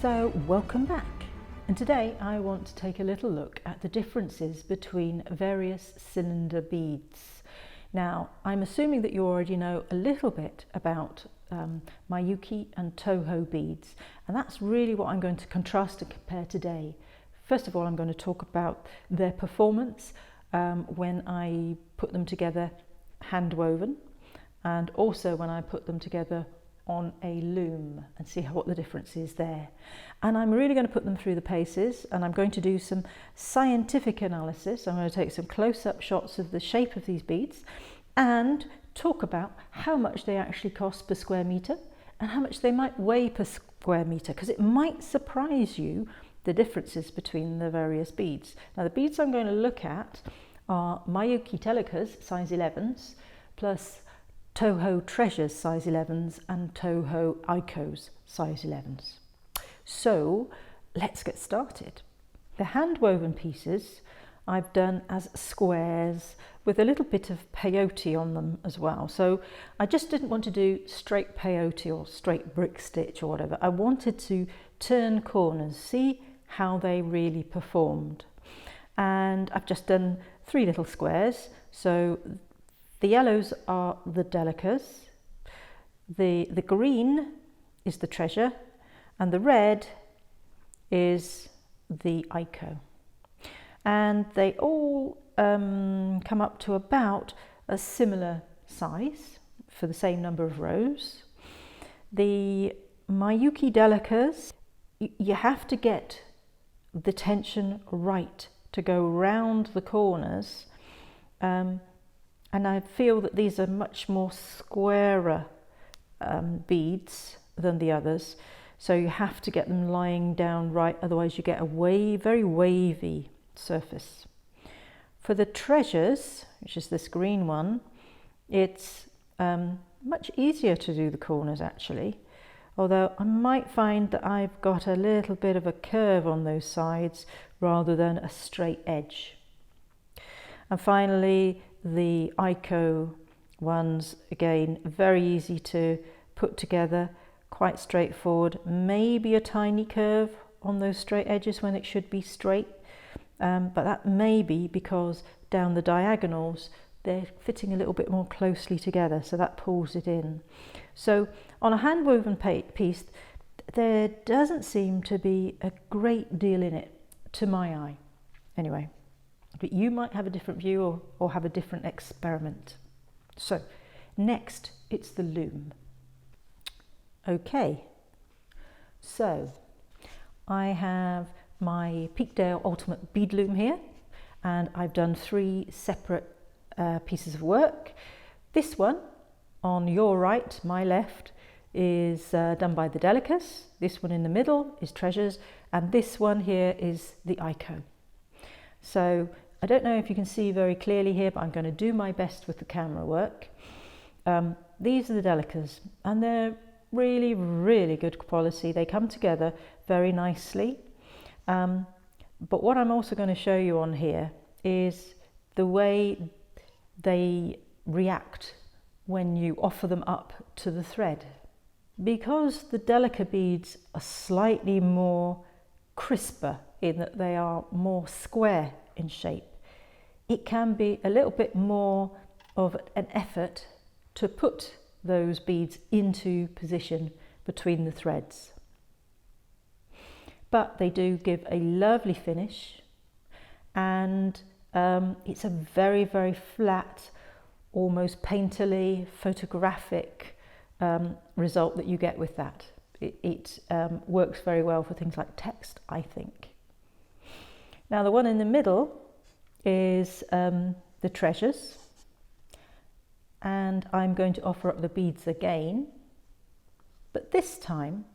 So welcome back, and today I want to take a little look at the differences between various cylinder beads. Now I'm assuming that you already know a little bit about Miyuki and Toho beads, and that's really what I'm going to contrast and compare today. First of all, I'm going to talk about their performance when I put them together hand woven, and also when I put them together on a loom, and see what the difference is there. And I'm really going to put them through the paces, and I'm going to do some scientific analysis. I'm going to take some close-up shots of the shape of these beads and talk about how much they actually cost per square meter and how much they might weigh per square meter, because it might surprise you the differences between the various beads. Now the beads I'm going to look at are Miyuki Delicas size 11s plus Toho Treasures size 11s and Toho Aikos size 11s. So let's get started. The hand woven pieces I've done as squares with a little bit of peyote on them as well. So I just didn't want to do straight peyote or straight brick stitch or whatever. I wanted to turn corners, see how they really performed. And I've just done 3 little squares. So the yellows are the Delicas, the green is the Treasure, and the red is the Aiko. And they all come up to about a similar size for the same number of rows. The Miyuki Delicas, you have to get the tension right to go round the corners. And I feel that these are much more squarer beads than the others. So you have to get them lying down right, otherwise you get a very wavy surface. For the Treasures, which is this green one, it's much easier to do the corners actually, although I might find that I've got a little bit of a curve on those sides rather than a straight edge. And finally, the Aiko ones, again, very easy to put together, quite straightforward, maybe a tiny curve on those straight edges when it should be straight, but that may be because down the diagonals they're fitting a little bit more closely together, so that pulls it in. So on a hand woven piece there doesn't seem to be a great deal in it to my eye anyway. But you might have a different view or have a different experiment. So next, it's the loom. Okay, so I have my Peakdale Ultimate Bead Loom here, and I've done 3 separate pieces of work. This one on your right, my left, is done by the Delicas. This one in the middle is Treasures, and this one here is the Aiko. So I don't know if you can see very clearly here, but I'm going to do my best with the camera work. These are the Delicas, and they're really, really good quality. They come together very nicely. But what I'm also going to show you on here is the way they react when you offer them up to the thread. Because the Delica beads are slightly more crisper in that they are more square in shape, it can be a little bit more of an effort to put those beads into position between the threads. But they do give a lovely finish, and it's a very, very flat, almost painterly, photographic result that you get with that. It works very well for things like text, I think. Now the one in the middle is the Treasures, and I'm going to offer up the beads again, but this time,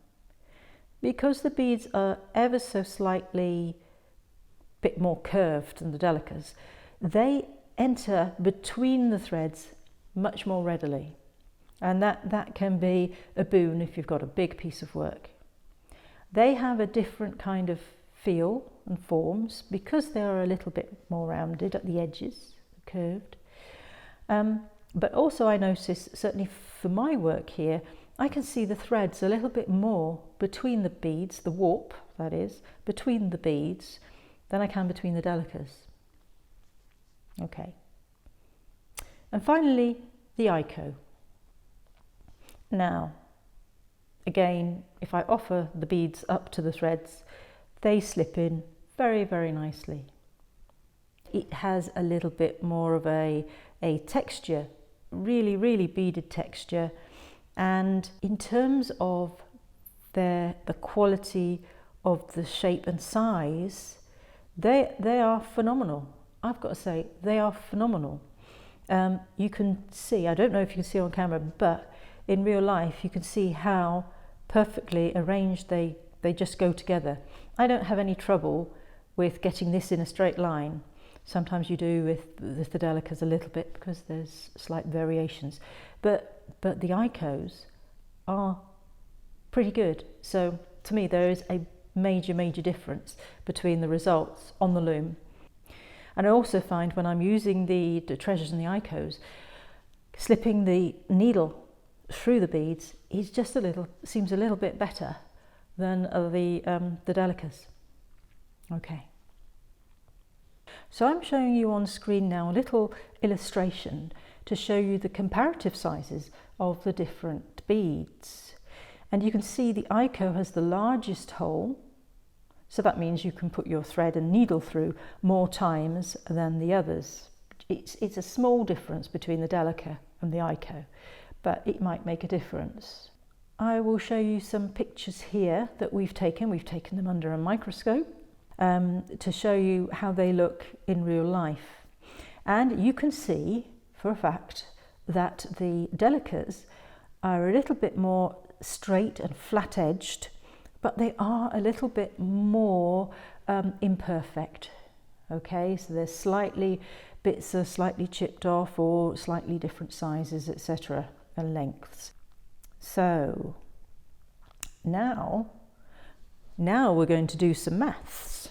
because the beads are ever so slightly bit more curved than the Delicas, they enter between the threads much more readily, and that can be a boon if you've got a big piece of work. They have a different kind of feel and forms because they are a little bit more rounded at the edges, curved. But also I notice, certainly for my work here, I can see the threads a little bit more between the beads, the warp that is, between the beads than I can between the Delicas. Okay. And finally, the Aiko. Now, again, if I offer the beads up to the threads, they slip in very, very nicely. It has a little bit more of a texture, really beaded texture. And in terms of the quality of the shape and size, they are phenomenal. I've got to say, they are phenomenal. You can see, I don't know if you can see on camera, but in real life you can see how perfectly arranged they just go together. I don't have any trouble with getting this in a straight line. Sometimes you do with the Delicas a little bit because there's slight variations, but the Aikos are pretty good. So to me there is a major difference between the results on the loom. And I also find when I'm using the treasures and the Aikos, slipping the needle through the beads is just seems a little bit better than the Delicas. Okay. So I'm showing you on screen now a little illustration to show you the comparative sizes of the different beads. And you can see the Aiko has the largest hole, so that means you can put your thread and needle through more times than the others. It's a small difference between the Delica and the Aiko, but it might make a difference. I will show you some pictures here that we've taken. We've taken them under a microscope to show you how they look in real life. And you can see for a fact that the Delicas are a little bit more straight and flat edged, but they are a little bit more imperfect. Okay, so there's bits are slightly chipped off or slightly different sizes, etc., and lengths. So now we're going to do some maths.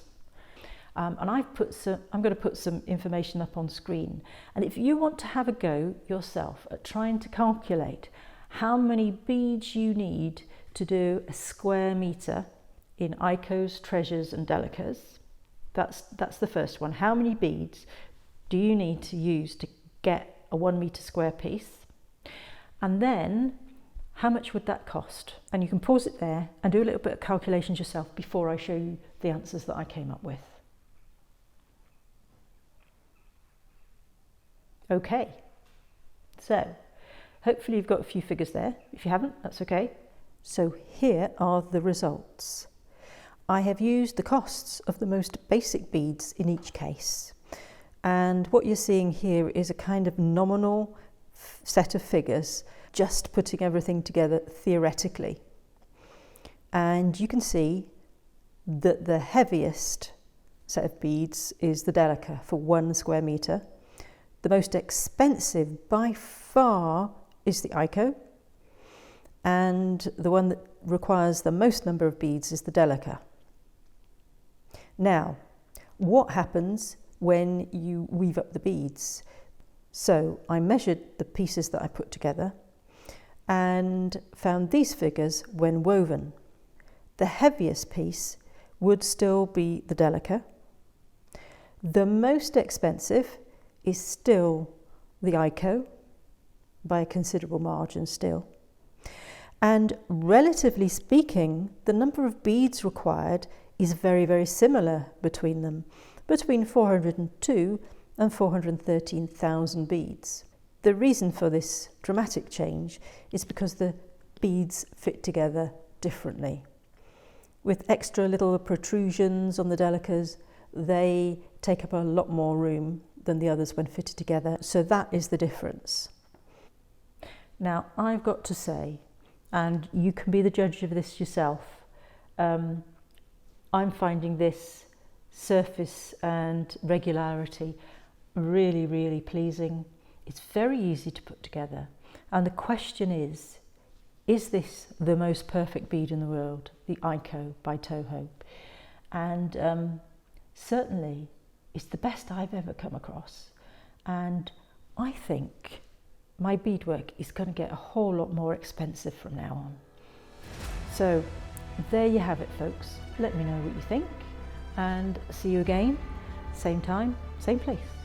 And I'm going to put some information up on screen. And if you want to have a go yourself at trying to calculate how many beads you need to do a square meter in Aikos, treasures and Delicas, that's the first one. How many beads do you need to use to get a 1 meter square piece? And then how much would that cost? And you can pause it there and do a little bit of calculations yourself before I show you the answers that I came up with. Okay, so hopefully you've got a few figures there. If you haven't, that's okay. So here are the results. I have used the costs of the most basic beads in each case. And what you're seeing here is a kind of nominal set of figures, just putting everything together theoretically. And you can see that the heaviest set of beads is the Delica for 1 square meter. The most expensive by far is the Aiko, and the one that requires the most number of beads is the Delica. Now, what happens when you weave up the beads? So I measured the pieces that I put together and found these figures when woven. The heaviest piece would still be the Delica. The most expensive is still the Aiko, by a considerable margin still. And relatively speaking, the number of beads required is very similar between them, between 402 and 413,000 beads. The reason for this dramatic change is because the beads fit together differently. With extra little protrusions on the Delicas, they take up a lot more room than the others when fitted together, so that is the difference. Now I've got to say, and you can be the judge of this yourself, I'm finding this surface and regularity really pleasing. It's very easy to put together, and the question is this the most perfect bead in the world, the Aiko by Toho? And certainly it's the best I've ever come across, and I think my beadwork is going to get a whole lot more expensive from now on. So there you have it, folks. Let me know what you think, and see you again, same time, same place.